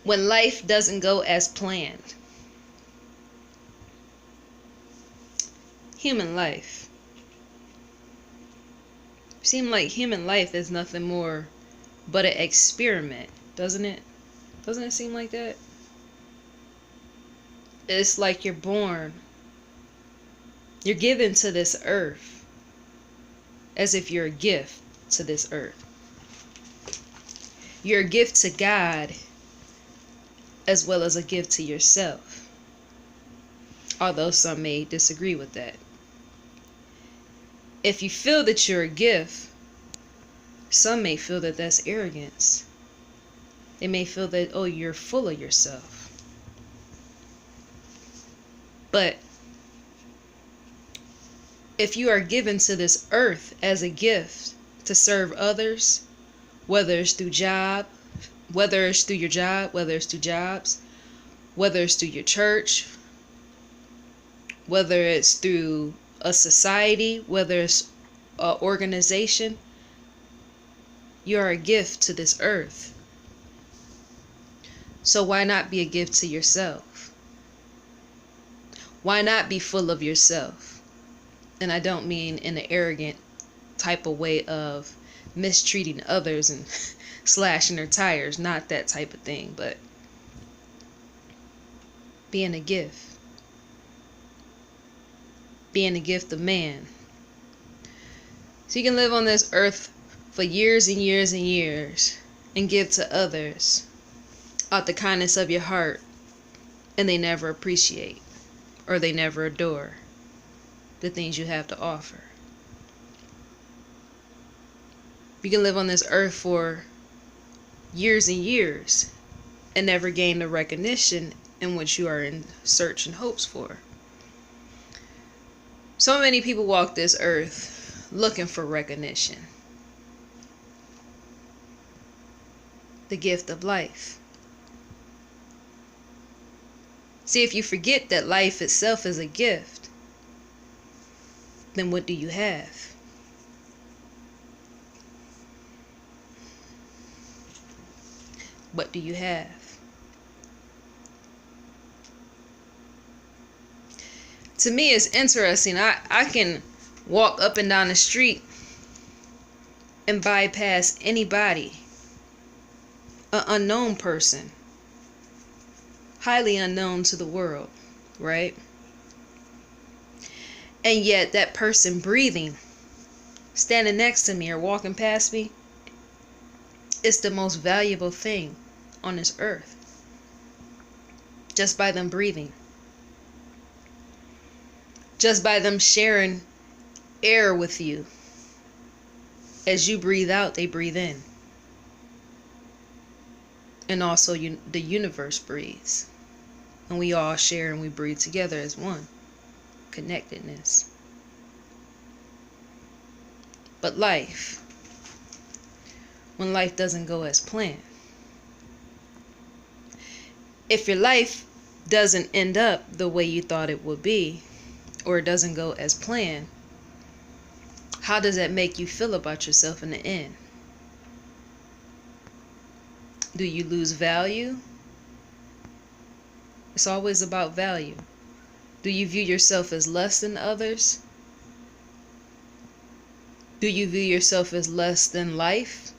when life doesn't go as planned. Human life. Seems like human life is nothing more but an experiment, doesn't it? Doesn't it seem like that? It's like you're born. You're given to this earth as if you're a gift to this earth. You're a gift to God as well as a gift to yourself. Although some may disagree with that. If you feel that you're a gift, some may feel that that's arrogance. They may feel that, oh, you're full of yourself. But if you are given to this earth as a gift to serve others, whether it's through job, whether it's through your job, whether it's through jobs, whether it's through your church, whether it's through a society, whether it's an organization, you are a gift to this earth. So why not be a gift to yourself? Why not be full of yourself? And I don't mean in an arrogant type of way of mistreating others and slashing their tires, not that type of thing, but being a gift. Being a gift of man. So you can live on this earth for years and years and years and give to others out the kindness of your heart, and they never appreciate or they never adore the things you have to offer. You can live on this earth for years and years and never gain the recognition in which you are in search and hopes for. So many people walk this earth looking for recognition. The gift of life. See, if you forget that life itself is a gift, then what do you have? What do you have? To me, it's interesting. I can walk up and down the street and bypass anybody, an unknown person, highly unknown to the world, right? And yet that person breathing, standing next to me or walking past me, is the most valuable thing on this earth. Just by them breathing. Just by them sharing air with you. As you breathe out, they breathe in. And also the universe breathes. And we all share and we breathe together as one. Connectedness. But life, when life doesn't go as planned, if your life doesn't end up the way you thought it would be, or it doesn't go as planned, how does that make you feel about yourself in the end? Do you lose value? It's always about value. Do you view yourself as less than others? Do you view yourself as less than life?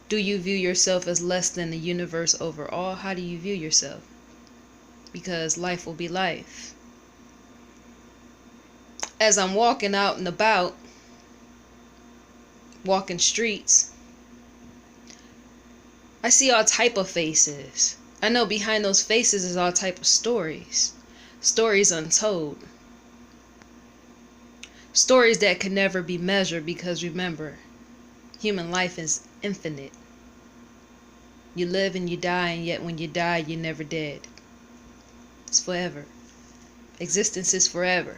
Do you view yourself as less than the universe overall? How do you view yourself? Because life will be life. As I'm walking out and about, walking streets, I see all type of faces. I know behind those faces is all type of stories. Stories untold. Stories that can never be measured because remember, human life is infinite. You live and you die, and yet when you die, you're never dead. It's forever. Existence is forever.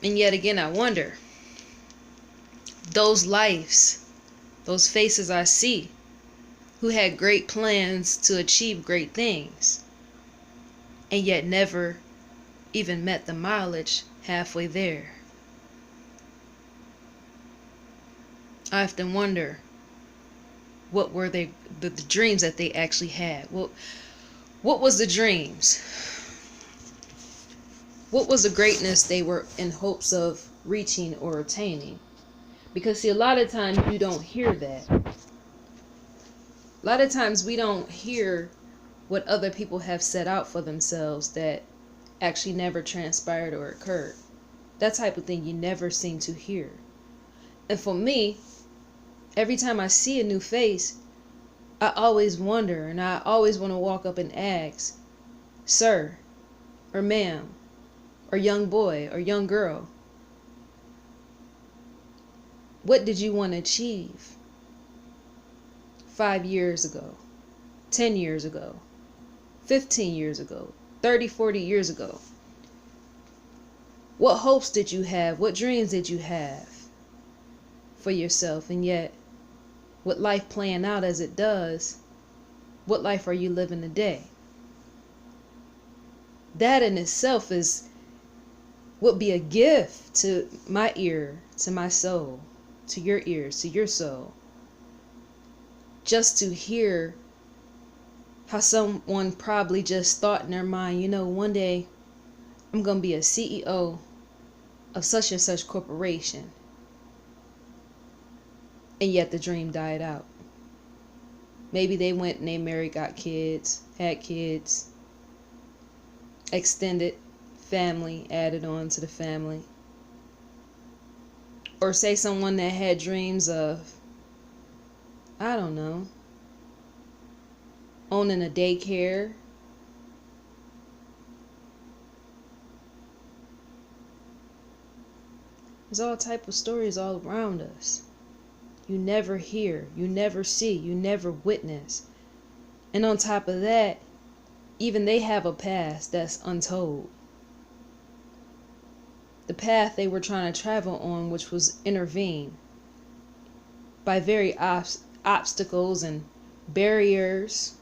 And yet again, I wonder, those lives, those faces I see, who had great plans to achieve great things, and yet never even met the mileage halfway there. I often wonder, What were the dreams that they actually had? What was the dreams? What was the greatness they were in hopes of reaching or attaining? Because see, a lot of times you don't hear that. A lot of times we don't hear what other people have set out for themselves that actually never transpired or occurred. That type of thing you never seem to hear. And for me, every time I see a new face, I always wonder, and I always want to walk up and ask, sir, or ma'am, or young boy, or young girl, what did you want to achieve 5 years ago, 10 years ago, 15 years ago, 30, 40 years ago? What hopes did you have? What dreams did you have for yourself? And yet, with life playing out as it does, what life are you living today? That in itself would be a gift to my ear, to my soul, to your ears, to your soul. Just to hear how someone probably just thought in their mind, you know, one day I'm going to be a CEO of such and such corporation. And yet the dream died out. Maybe they went and they married, got kids, had kids, extended family, added on to the family. Or say someone that had dreams of, I don't know, owning a daycare. There's all type of stories all around us. You never hear, you never see, you never witness. And on top of that, even they have a past that's untold. The path they were trying to travel on, which was intervened by very obstacles and barriers.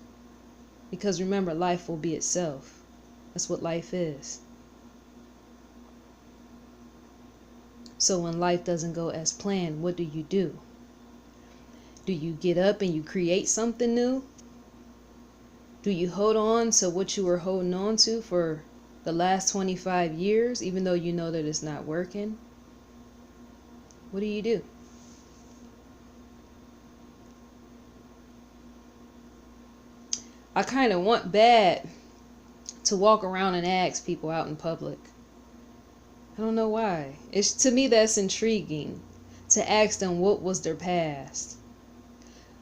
Because remember, life will be itself. That's what life is. So when life doesn't go as planned, what do you do? Do you get up and you create something new? Do you hold on to what you were holding on to for the last 25 years, even though you know that it's not working? What do you do? I kind of want bad to walk around and ask people out in public. I don't know why. It's, to me, that's intriguing to ask them what was their past.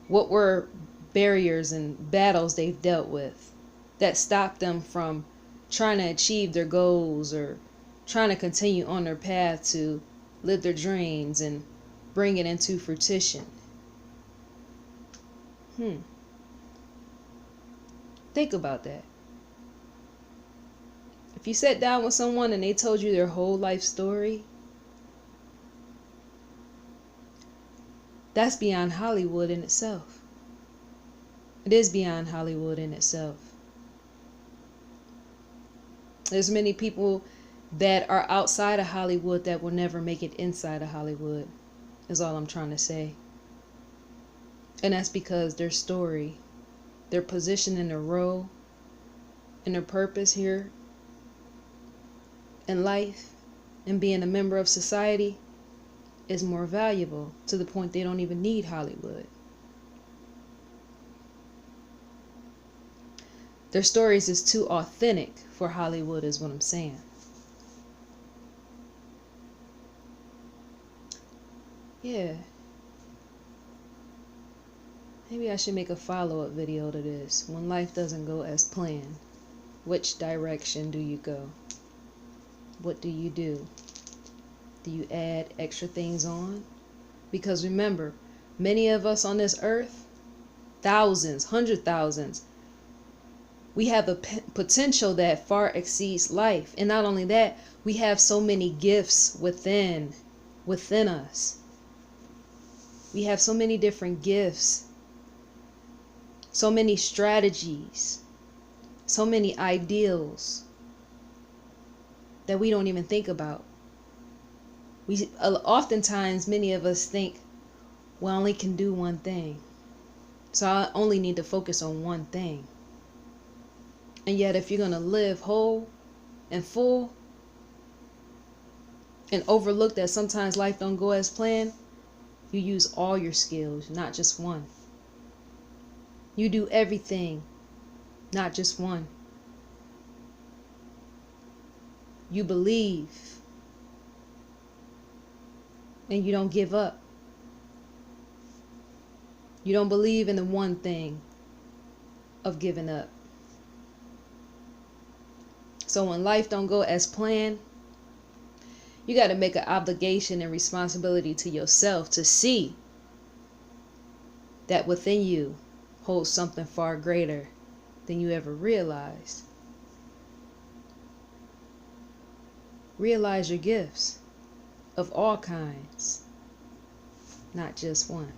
What were barriers and battles they've dealt with that stopped them from trying to achieve their goals or trying to continue on their path to live their dreams and bring it into fruition. Think about that. If you sat down with someone and they told you their whole life story, that's beyond Hollywood in itself. It is beyond Hollywood in itself. There's many people that are outside of Hollywood that will never make it inside of Hollywood, is all I'm trying to say. And that's because their story, their position in their role, and their purpose here in life and being a member of society is more valuable, to the point they don't even need Hollywood. Their stories is too authentic for Hollywood, is what I'm saying. Yeah. Maybe I should make a follow-up video to this. When life doesn't go as planned, which direction do you go? What do you do? Do you add extra things on? Because remember, many of us on this earth, thousands, 100,000s, we have a potential that far exceeds life. And not only that, we have so many gifts within us. We have so many different gifts, so many strategies, so many ideals that we don't even think about. Oftentimes, many of us think we only can do one thing. So I only need to focus on one thing. And yet if you're going to live whole and full and overlook that sometimes life don't go as planned, you use all your skills, not just one. You do everything, not just one. You believe and you don't give up. You don't believe in the one thing of giving up. So when life don't go as planned, you got to make an obligation and responsibility to yourself to see that within you holds something far greater than you ever realized. Realize your gifts of all kinds, not just one.